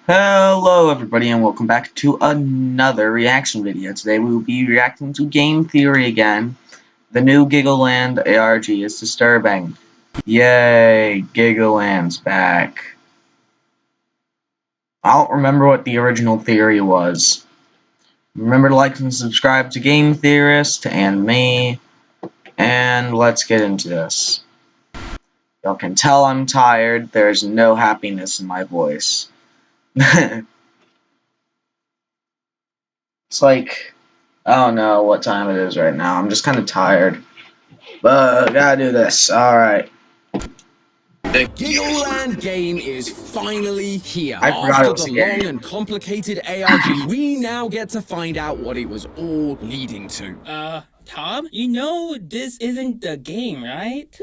Hello everybody and welcome back to another reaction video. Today we will be reacting to Game Theory again. The new Giggleland ARG is disturbing. Yay, Giggleland's back. I don't remember what the original theory was. Remember to like and subscribe to Game Theorist and me. And let's get into this. Y'all can tell I'm tired. There's no happiness in my voice. It's like, I don't know what time it is right now. I'm just kind of tired. But gotta do this. Alright. The Giggleland game is finally here. I forgot it was After a the long game. and complicated ARG, we now get to find out what it was all leading to. Tom, you know this isn't the game, right?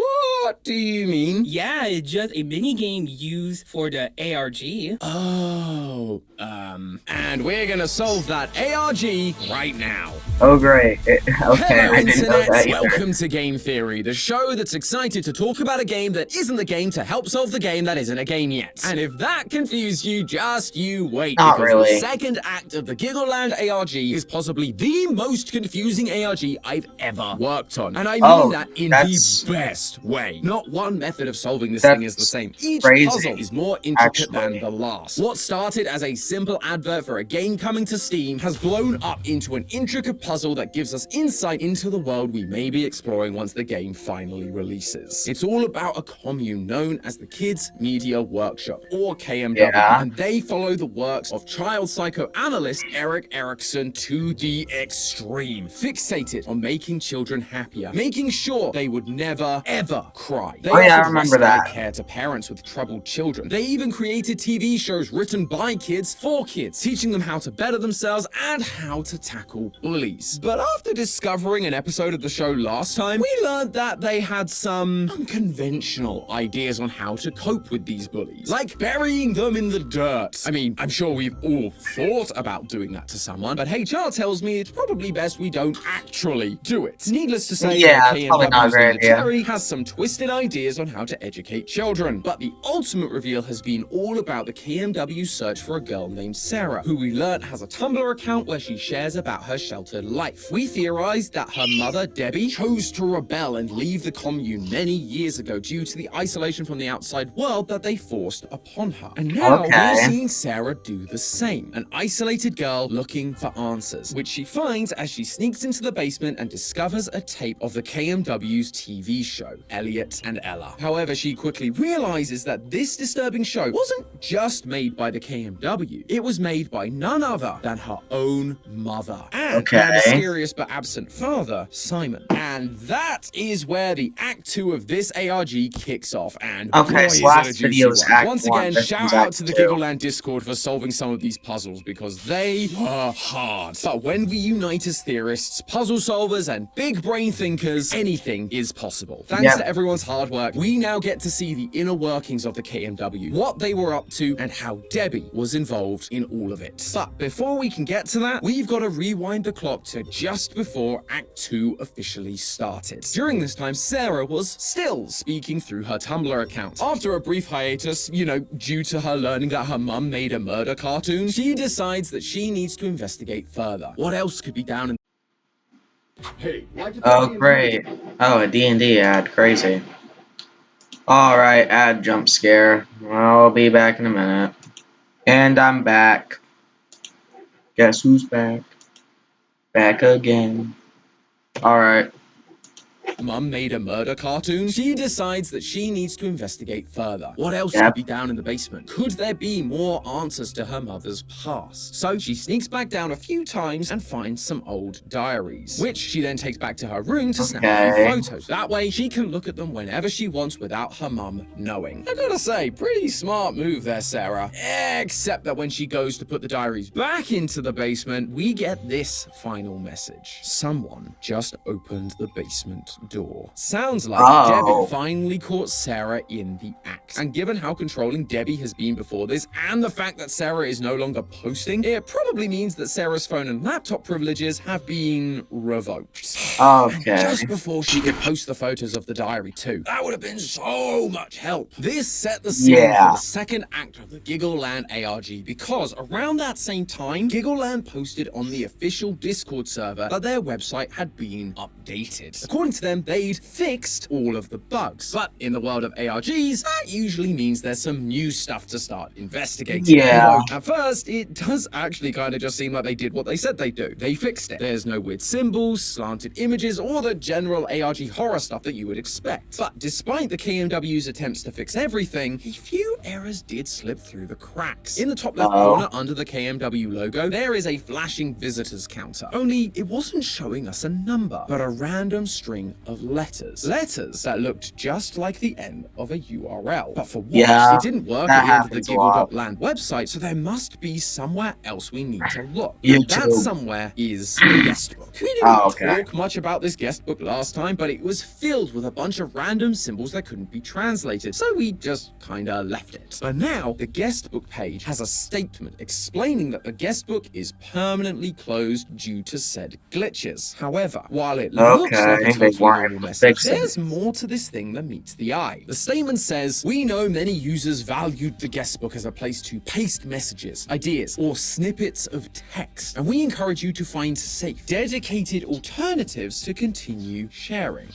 What do you mean? Yeah, it's just a mini game used for the ARG. And we're gonna solve that ARG right now. Oh great. Okay, Hello, I didn't know Internet. that either. Welcome to Game Theory, the show that's excited to talk about a game that isn't the game to help solve the game that isn't a game yet. And if that confused you, just you wait. Not because really. the second act of the Giggleland ARG is possibly the most confusing ARG I've ever worked on. And I mean that in the best way. Not one method of solving this thing is the same. Each crazy, puzzle is more intricate than actually. the last. What started as a simple advert for a game coming to Steam has blown up into an intricate puzzle that gives us insight into the world we may be exploring once the game finally releases. It's all about a commune known as the Kids Media Workshop, or KMW, and they follow the works of child psychoanalyst Erik Erikson to the extreme, fixated on making children happier, making sure they would never, ever cry. They I offered remember that. respite care to parents with troubled children. They even created TV shows written by kids for kids, teaching them how to better themselves and how to tackle bullies. But after discovering an episode of the show last time, we learned that they had some unconventional ideas on how to cope with these bullies, like burying them in the dirt. I mean, I'm sure we've all thought about doing that to someone, but HR tells me it's probably best we don't actually do it. Needless to say, it's probably not a great idea. Terry has some twisted ideas on how to educate children, but the ultimate reveal has been all about the KMW search for a girl named Sarah, who we learnt has a Tumblr account where she shares about her sheltered life. We theorized that her mother, Debbie, chose to rebel and leave the commune many years ago due to the isolation from the outside world that they forced upon her. And now we're seeing Sarah do the same, an isolated girl looking for answers, which she finds as she sneaks into the basement and discovers a tape of the KMW's TV show, Elliot and Ella. However, she quickly realizes that this disturbing show wasn't just made by the KMW, it was made by none other than her own mother and her mysterious but absent father, Simon. And that is where the Act 2 of this ARG kicks off. And boy, so last video was Act 1. Once again, This shout was out Act to the 2. Giggleland Discord for solving some of these puzzles because they were hard. But when we unite as theorists, puzzle solvers, and big brain thinkers, anything is possible. Thanks to everyone's hard work, we now get to see the inner workings of the KMW, what they were up to, and how Debbie was involved in all of it. But before we can get to that, we've got to rewind the clock to just before Act 2 officially started. During this time, Sarah was still speaking through her Tumblr account. After a brief hiatus, due to her learning that her mum made a murder cartoon, she decides that she needs to investigate further. What else could be down in... Hey, oh great. Oh, a D&D ad. Crazy. Alright, ad jump scare. I'll be back in a minute. And I'm back. Guess who's back? Back again. Alright. Mum made a murder cartoon, she decides that she needs to investigate further. What else could be down in the basement? Could there be more answers to her mother's past? So she sneaks back down a few times and finds some old diaries, which she then takes back to her room to snap a few photos. That way, she can look at them whenever she wants without her mum knowing. I gotta say, pretty smart move there, Sarah. Except that when she goes to put the diaries back into the basement, we get this final message. Someone just opened the basement door. Sounds like Oh. Debbie finally caught Sarah in the act. And given how controlling Debbie has been before this, and the fact that Sarah is no longer posting, it probably means that Sarah's phone and laptop privileges have been revoked. Okay. And just before she could post the photos of the diary too. That would have been so much help. This set the scene for the second act of the Giggleland ARG, because around that same time, Giggleland posted on the official Discord server that their website had been updated. According to them, they'd fixed all of the bugs. But in the world of ARGs, that usually means there's some new stuff to start investigating. Yeah. Although, at first, it does actually kind of just seem like they did what they said they'd do. They fixed it. There's no weird symbols, slanted images, or the general ARG horror stuff that you would expect. But despite the KMW's attempts to fix everything, a few errors did slip through the cracks. In the top left corner under the KMW logo, there is a flashing visitors counter. Only it wasn't showing us a number, but a random string of letters. Letters that looked just like the end of a URL. But for once, it didn't work at the end of the Giggle.land website, so there must be somewhere else we need to look. And that somewhere is the guest book. We didn't talk much about this guest book last time, but it was filled with a bunch of random symbols that couldn't be translated, so we just kinda left it. But now, the guest book page has a statement explaining that the guest book is permanently closed due to said glitches. However, while it looks like a totally normal message, there's more to this thing than meets the eye. The statement says, "We know many users valued the guest book as a place to paste messages, ideas, or snippets of text, and we encourage you to find safe, dedicated alternatives to continue sharing."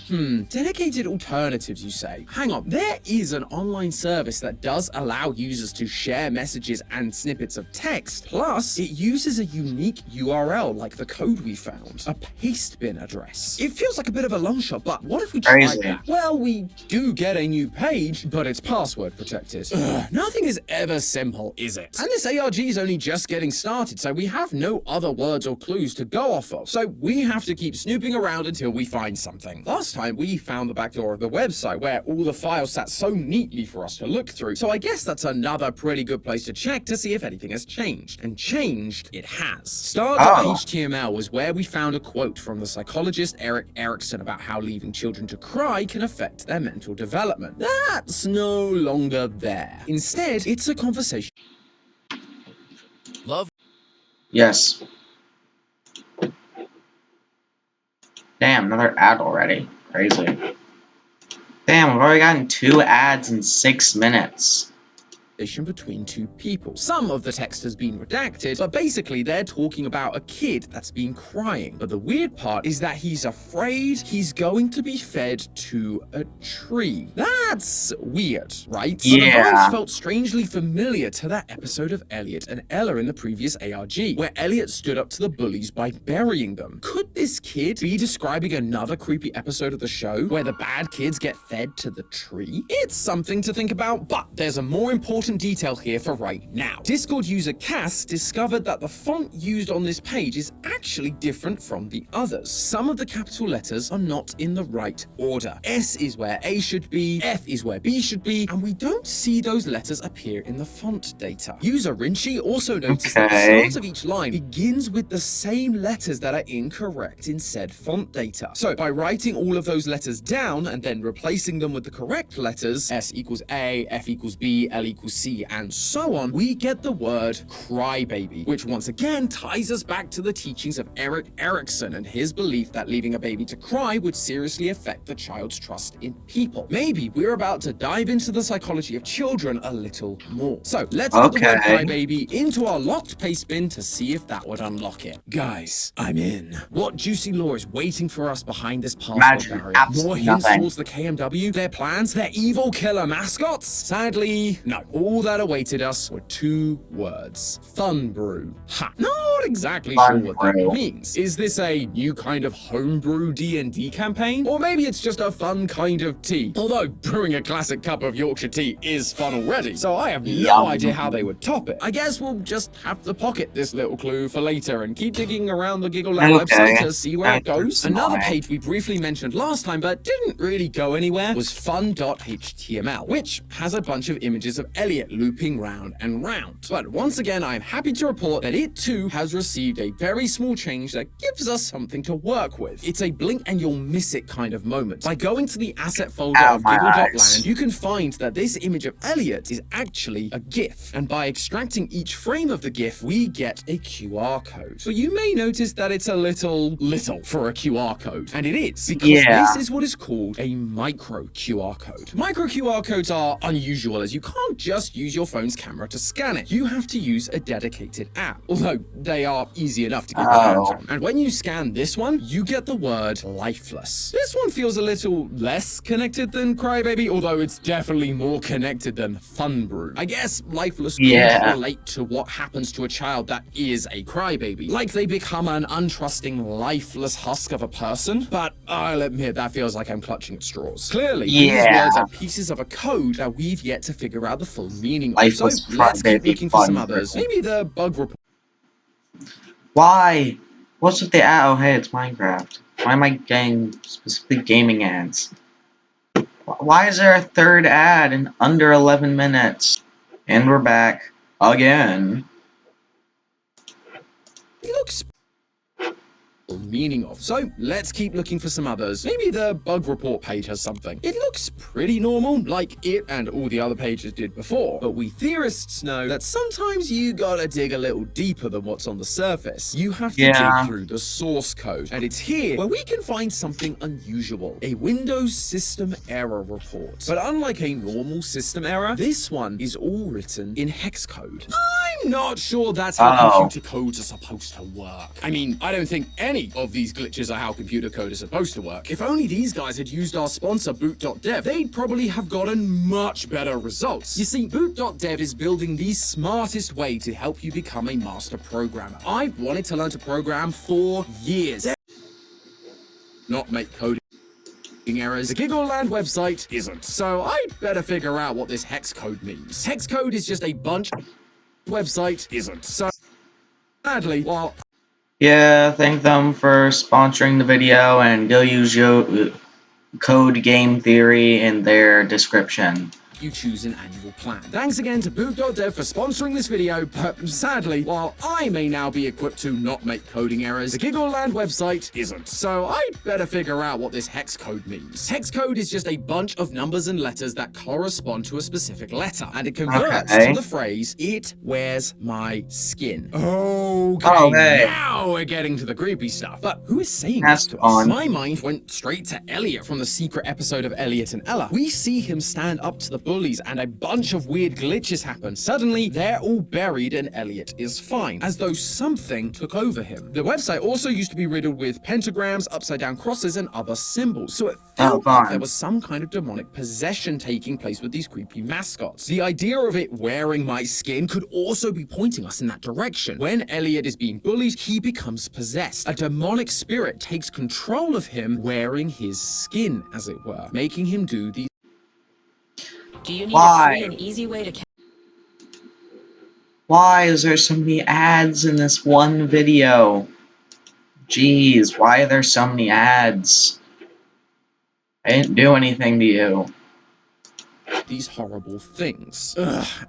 Dedicated alternatives, you say? Hang on, there is an online service that does allow users to share messages and snippets of text, plus it uses a unique URL like the code we found, a paste bin address. It feels like a bit of a long shot, but what if we tried that? Well, we do get a new page, but it's password protected. Nothing is ever simple, is it? And this ARG is only just getting started, so we have no other words or clues to go off of, so we have to keep snooping around until we find something. Last time we found the back door of the website where all the files sat so neatly for us to look through, so I guess that's another pretty good place to check to see if anything has changed. And changed it has. Star.html was where we found a quote from the psychologist Erik Erikson about how leaving children to cry can affect their mental development. That's no longer there. Instead, it's a conversation. Yes. Damn, another ad already. Crazy. Damn, we've already gotten 2 ads in 6 minutes. Between two people. Some of the text has been redacted, but basically they're talking about a kid that's been crying. But the weird part is that he's afraid he's going to be fed to a tree. That's weird, right? Yeah. But the vibes felt strangely familiar to that episode of Elliot and Ella in the previous ARG, where Elliot stood up to the bullies by burying them. Could this kid be describing another creepy episode of the show where the bad kids get fed to the tree? It's something to think about, but there's a more important detail here for right now. Discord user Cass discovered that the font used on this page is actually different from the others. Some of the capital letters are not in the right order. S is where A should be, F is where B should be, and we don't see those letters appear in the font data. User Rinchi also noticed that the start of each line begins with the same letters that are incorrect in said font data. So by writing all of those letters down and then replacing them with the correct letters, S equals A, F equals B, L equals C, and so on, we get the word crybaby, which once again ties us back to the teachings of Erik Erikson and his belief that leaving a baby to cry would seriously affect the child's trust in people. Maybe we're about to dive into the psychology of children a little more. So let's put the word crybaby into our locked paste bin to see if that would unlock it. Guys, I'm in. What juicy lore is waiting for us behind this password barrier? More hints towards the KMW, their plans, their evil killer mascots? Sadly, no. All that awaited us were 2 words. Fun brew. Ha. Not exactly sure what that means. Is this a new kind of homebrew D&D campaign? Or maybe it's just a fun kind of tea. Although brewing a classic cup of Yorkshire tea is fun already, so I have no idea how they would top it. I guess we'll just have to pocket this little clue for later and keep digging around the Giggleland website to see where it goes. Another page we briefly mentioned last time but didn't really go anywhere was fun.html, which has a bunch of images of Elliot Elliot looping round and round. But once again, I'm happy to report that it too has received a very small change that gives us something to work with. It's a blink and you'll miss it kind of moment. By going to the asset folder of Giggleland, you can find that this image of Elliot is actually a GIF. And by extracting each frame of the GIF, we get a QR code. So you may notice that it's a little for a QR code. And it is, because this is what is called a micro QR code. Micro QR codes are unusual as you can't just use your phone's camera to scan it. You have to use a dedicated app, although they are easy enough to get your hands on. And when you scan this one, you get the word lifeless. This one feels a little less connected than Crybaby, although it's definitely more connected than Fun Brew. I guess lifeless could relate to what happens to a child that is a crybaby. Like they become an untrusting, lifeless husk of a person, but I'll admit that feels like I'm clutching at straws. Clearly, these words are pieces of a code that we've yet to figure out the full meaning of. So let's keep looking for some others. Maybe the bug report. Why? What's with the ad? Oh, hey, it's Minecraft. Why am I getting specifically gaming ads? Why is there a third ad in under 11 minutes? And we're back again. It looks meaning of. So let's keep looking for some others. Maybe the bug report page has something. It looks pretty normal, like it and all the other pages did before. But we theorists know that sometimes you gotta dig a little deeper than what's on the surface. You have to dig through the source code. And it's here where we can find something unusual. A Windows system error report. But unlike a normal system error, this one is all written in hex code. I'm not sure that's how computer codes are supposed to work. I mean, I don't think any of these glitches are how computer code is supposed to work. If only these guys had used our sponsor boot.dev, they'd probably have gotten much better results. You see, boot.dev is building the smartest way to help you become a master programmer. I've wanted to learn to program for years. Not make coding errors. The Giggleland website isn't. So I'd better figure out what this hex code means. Hex code is just a bunch of website isn't. So sadly, while thank them for sponsoring the video, and go use your code game theory in their description. you choose an annual plan. Thanks again to boot.dev for sponsoring this video, but sadly, while I may now be equipped to not make coding errors, the Giggleland website isn't. So I'd better figure out what this hex code means. Hex code is just a bunch of numbers and letters that correspond to a specific letter, and it converts to the phrase, "It wears my skin." Okay, now we're getting to the creepy stuff. But who is saying this to us? My mind went straight to Elliot from the secret episode of Elliot and Ella. We see him stand up to the bullies and a bunch of weird glitches happen. Suddenly, they're all buried and Elliot is fine, as though something took over him. The website also used to be riddled with pentagrams, upside down crosses, and other symbols, so it felt like there was some kind of demonic possession taking place with these creepy mascots. The idea of it wearing my skin could also be pointing us in that direction. When Elliot is being bullied, he becomes possessed. A demonic spirit takes control of him, wearing his skin, as it were, making him do these. Do you need a free and easy way to? Why is there so many ads in this one video? Jeez, why are there so many ads? I didn't do anything to you. These horrible things.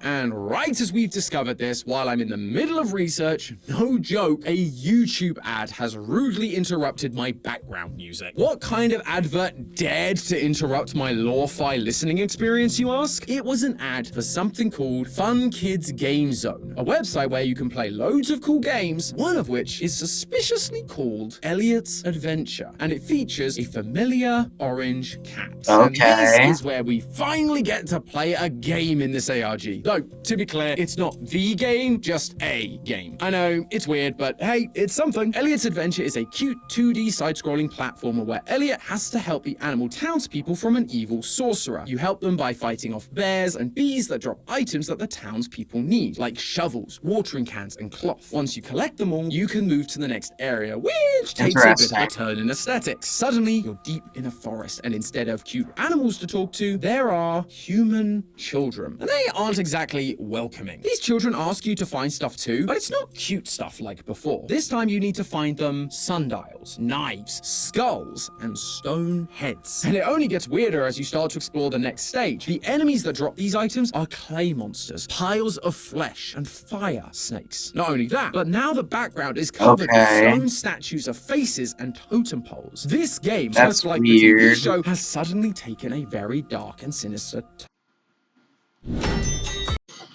And right as we've discovered this, while I'm in the middle of research, no joke, a YouTube ad has rudely interrupted my background music. What kind of advert dared to interrupt my lo-fi listening experience, you ask? It was an ad for something called Fun Kids Game Zone, a website where you can play loads of cool games, one of which is suspiciously called Elliot's Adventure, and it features a familiar orange cat. And this is where we finally get to play a game in this ARG. Though, to be clear, it's not the game, just a game. I know, it's weird, but hey, it's something. Elliot's Adventure is a cute 2D side-scrolling platformer where Elliot has to help the animal townspeople from an evil sorcerer. You help them by fighting off bears and bees that drop items that the townspeople need, like shovels, watering cans, and cloth. Once you collect them all, you can move to the next area, which takes a bit of a turn in aesthetics. Suddenly, you're deep in a forest, and instead of cute animals to talk to, there are humans human children. And they aren't exactly welcoming. These children ask you to find stuff too, but it's not cute stuff like before. This time you need to find them sundials, knives, skulls, and stone heads. And it only gets weirder as you start to explore the next stage. The enemies that drop these items are clay monsters, piles of flesh, and fire snakes. Not only that, but now the background is covered with stone statues of faces and totem poles. This game, just like the TV show, has suddenly taken a very dark and sinister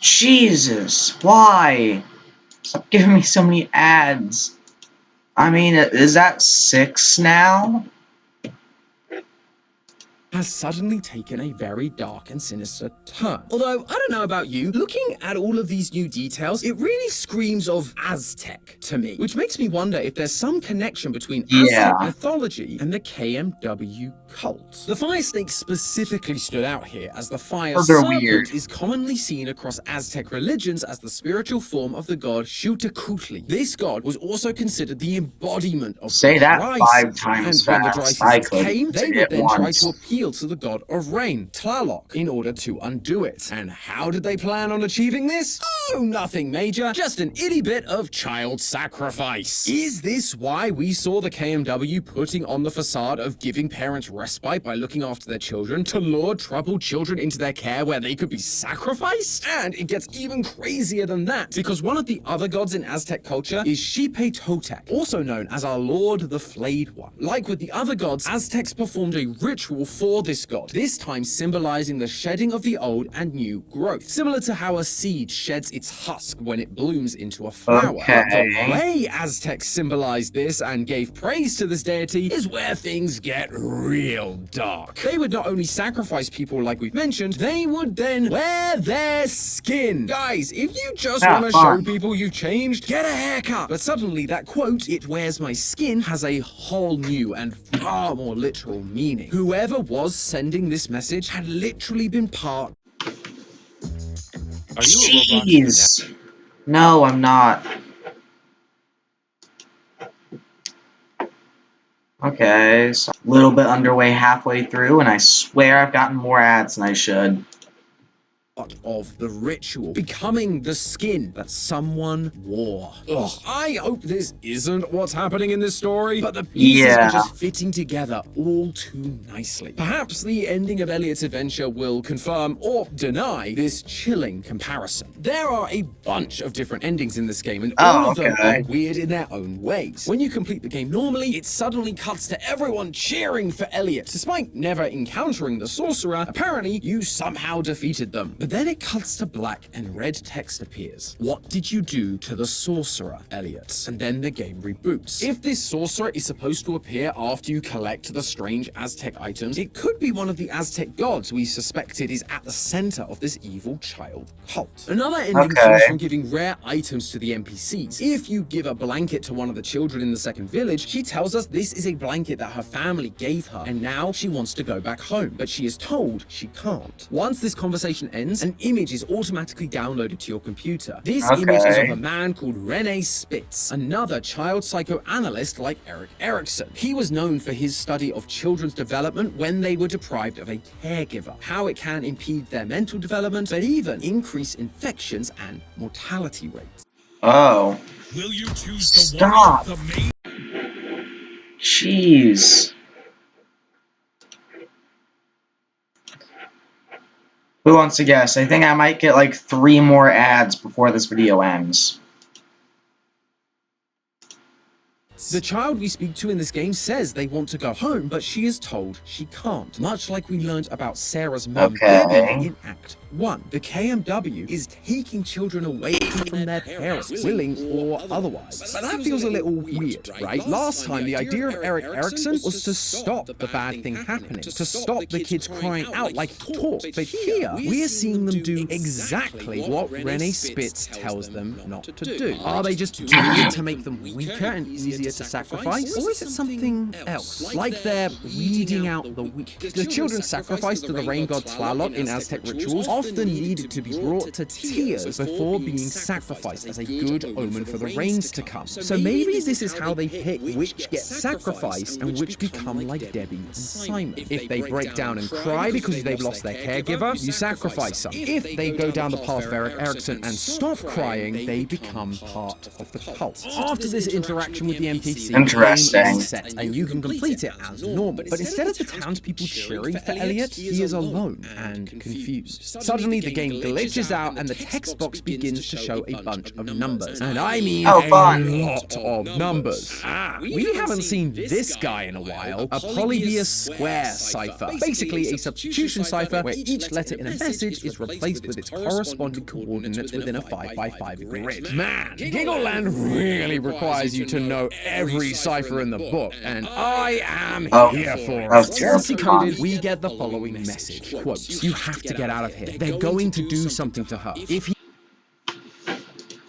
Jesus, why? Stop giving me so many ads. I mean, is that 6 now? has suddenly taken a very dark and sinister turn. Although, I don't know about you, looking at all of these new details, it really screams of Aztec to me, which makes me wonder if there's some connection between Aztec mythology and the KMW cult. The fire snake specifically stood out here, as the fire serpent is commonly seen across Aztec religions as the spiritual form of the god Xiuhtecutli. This god was also considered the embodiment of Say that 5 and times when the dry seasons fast. came, they would then try to appeal to the god of rain, Tlaloc, in order to undo it. And how did they plan on achieving this? Oh, nothing major, just an itty bit of child sacrifice. Is this why we saw the KMW putting on the facade of giving parents respite by looking after their children to lure troubled children into their care where they could be sacrificed? And it gets even crazier than that, because one of the other gods in Aztec culture is Xipe-Totec, also known as our Lord the Flayed One. Like with the other gods, Aztecs performed a ritual for this god, this time symbolizing the shedding of the old and new growth, similar to how a seed sheds its husk when it blooms into a flower. But the way Aztecs symbolized this and gave praise to this deity is where things get real dark. They would not only sacrifice people like we've mentioned, they would then wear their skin. Guys, if you just want to show people you've changed, get a haircut. But suddenly that quote, "it wears my skin," has a whole new and far more literal meaning. Whoever was sending this message had literally been part. Are you a Roblox Jeez. No, I'm not. Okay, so a little bit underway halfway through, and I swear I've gotten more ads than I should. Of the ritual, becoming the skin that someone wore. Ugh, I hope this isn't what's happening in this story, but the pieces are just fitting together all too nicely. Perhaps the ending of Elliot's adventure will confirm or deny this chilling comparison. There are a bunch of different endings in this game, and all of them are weird in their own ways. When you complete the game normally, it suddenly cuts to everyone cheering for Elliot. Despite never encountering the sorcerer, apparently you somehow defeated them. But then it cuts to black and red text appears. What did you do to the sorcerer, Elliot? And then the game reboots. If this sorcerer is supposed to appear after you collect the strange Aztec items, it could be one of the Aztec gods we suspected is at the center of this evil child cult. Another ending comes from giving rare items to the NPCs. If you give a blanket to one of the children in the second village, she tells us this is a blanket that her family gave her, and now she wants to go back home, but she is told she can't. Once this conversation ends, an image is automatically downloaded to your computer. This image is of a man called Rene Spitz, another child psychoanalyst like Erik Erikson. He was known for his study of children's development when they were deprived of a caregiver, how it can impede their mental development, but even increase infections and mortality rates. Oh. Will you choose the Stop. the main? Jeez. Who wants to guess? I think I might get like 3 more ads before this video ends. The child we speak to in this game says they want to go home, but she is told she can't. Much like we learned about Sarah's mom in Act 1. The KMW is taking children away from their parents, willing or otherwise. But that feels a little weird, right? Last time, the idea of Erik Erikson was to stop the bad thing happening, to stop the kids crying out like he taught. But here, we are seeing them do exactly what Rene Spitz tells them not to do. Are they just doing it to make them weaker and easier to sacrifice? Or is it something else? Like they're weeding out the weak. The children sacrificed to the rain god Tlaloc in Aztec rituals often often needed to be brought to tears before being sacrificed as a good omen for the rains to come. So maybe this is how they pick which get sacrificed and which become like Debbie and Simon. If they break down and cry because they've lost their caregiver, you sacrifice them. If they go down the path of Eric Erickson and stop crying, they become part of the cult. After this interaction with the NPC, the game is set and you can complete it as normal. But instead of the townspeople cheering for Elliot, he is alone and confused. Suddenly, the game glitches out and the text box begins to show a bunch of numbers. And I mean a lot of numbers. We haven't seen this guy in a while. A Polybius square cipher. Basically, a substitution cipher where each letter in a message is replaced with its corresponding coordinates within a 5x5 grid. Man, Giggleland really requires you to know every cipher in the book, and I am here for it. Once decoded, we get the following message. Quote, "You have to get out of here. They're going to do something to her. If he..."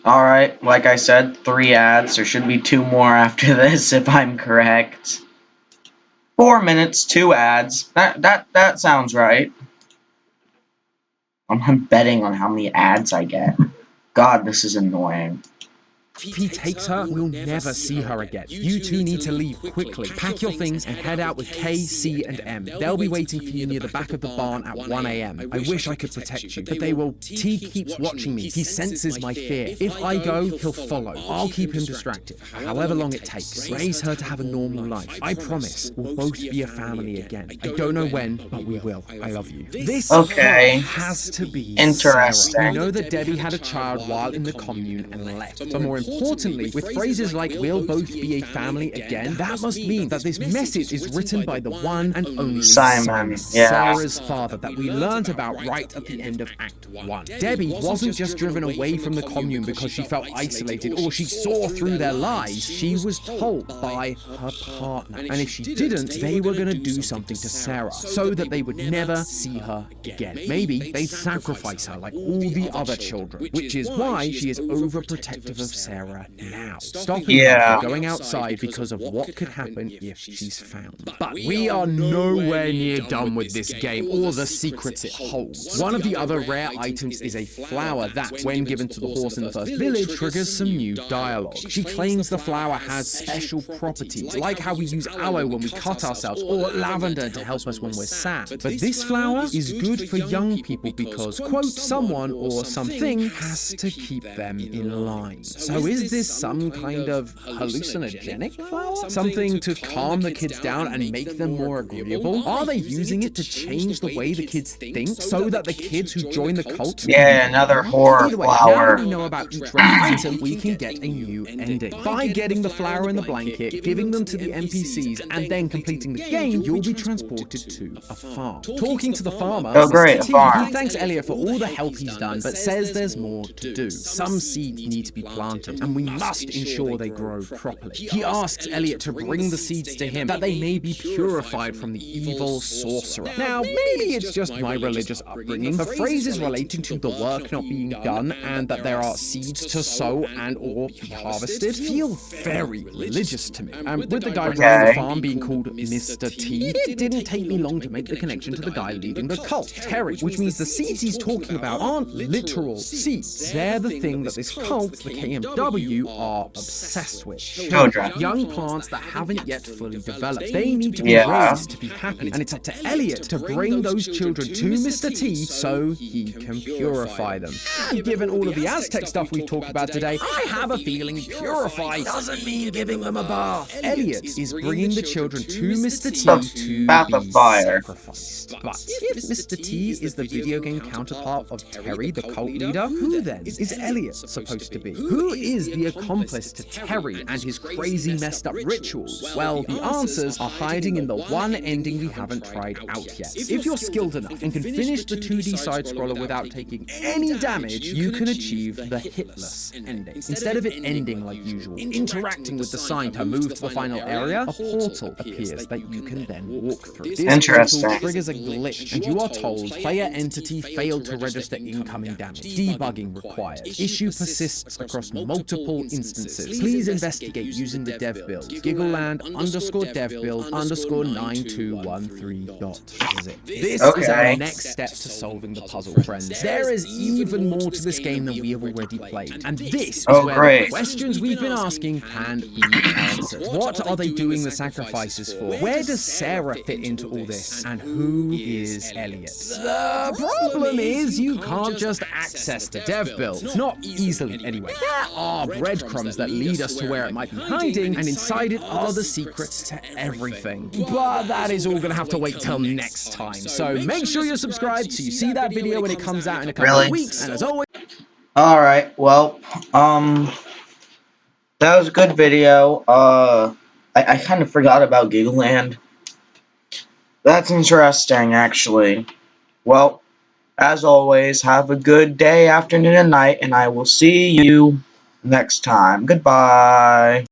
Alright, like I said, 3 ads. There should be 2 more after this, if I'm correct. 4 minutes, 2 ads. That sounds right. I'm betting on how many ads I get. God, this is annoying. If he takes her, we'll never see her again. You two need to leave quickly. Pack your things and head out with K, C, and M. They'll be waiting for you near the back of the barn at 1 a.m. I wish I could protect you, but they will. T keeps watching me. He senses my fear. If I go, he'll follow. I'll keep him distracted, however long it takes. Raise her to have a normal life. I promise we'll both be a family again. I don't know when, but we will. I love you. This has to be interesting. Sarah. We know that Debbie had a child while in the commune and left. But more importantly, with phrases like "we'll both be a family again," that must mean that this message is written by the one and only Simon, Sarah's father, that we learned about right at the end of Act 1. Debbie wasn't just driven away from the commune because she felt isolated or she saw through their lies. She was told by her partner, and if she didn't, they were going to do something to Sarah so that they would never see her again. Maybe they'd sacrifice her like all the other children, which is why she is overprotective of Sarah now, stopping her from going outside because of what could happen if she's found. But we are nowhere near done with this game or the secrets it holds. One of the other rare items is a flower that, when given to the horse in the first village, triggers some new dialogue. She claims the flower has special properties, like how we use aloe when we cut ourselves, or lavender to help us when we're sad. But this flower is good for young people because, quote, someone or something has to keep them in line. So is this some kind of hallucinogenic flower? Something to calm the kids down and make them more agreeable? Are they using it to change the way the kids think so that the kids who join the cult... Yeah, another horror flower. Now we know about each rare item, we can get a new ending. By getting the flower and the blanket, giving them to the NPCs, and then completing the game, you'll be transported to a farm. Talking to the farmer, he thanks Elliot for all the help he's done, but says there's more to do. Some seeds need to be planted, and we must ensure they grow properly. He asks Elliot to bring the seeds to him, that they may be purified from the evil sorcerer. Now, maybe it's just my religious upbringing, but phrases relating to the work not being done and that there are seeds to sow and or be harvested feel very religious to me. With the guy running the farm being called Mr. T, it didn't take me long to make the connection to the guy leading the cult, Terry, which means the seeds he's talking about aren't literal seeds. They're the thing that this cult, the KMW, are obsessed with. Children, young plants that haven't yet fully developed. They need to be raised to be happy, and it's up to Elliot to bring those children to Mr. T so he can purify them. And given all of the Aztec stuff we've talked about today, I have a feeling purify doesn't mean giving them a bath. Elliot is bringing the children to Mr. T to be sacrificed. But if Mr. T is the video game counterpart of Terry, the cult leader, who then is Elliot supposed to be? Who is the accomplice to Terry and his crazy messed up rituals? Well, the answers are hiding in the one ending we haven't tried out yet. If you're skilled enough and can finish the 2D side-scroller without taking any damage, you can achieve the hitless ending. Instead of it ending like usual, interacting with the sign to move to the final area, a portal appears that you can then walk through. This portal triggers a glitch, and you are told player entity failed to register incoming damage. Debugging required. Issue persists across multiple multiple instances. Please investigate using the dev build, Giggleland_dev_9213. This is our next step to solving the puzzle, friends. There is even more to this game than we have already played, and this is where the questions we've been asking can be answered. What are they doing the sacrifices for? Where does Sarah fit into all this? And who is Elliot? The problem is you can't just access the dev build. Not easily, anyway. There are breadcrumbs that lead us to where it might be hiding, and inside it are the secrets to everything. But that is all gonna have to wait till next time. So make sure you're subscribed so you see that video when it comes out in a couple of weeks. And as always... Alright, well, that was a good video. I kind of forgot about Giggleland. That's interesting, actually. Well, as always, have a good day, afternoon, and night, and I will see you next time. Goodbye.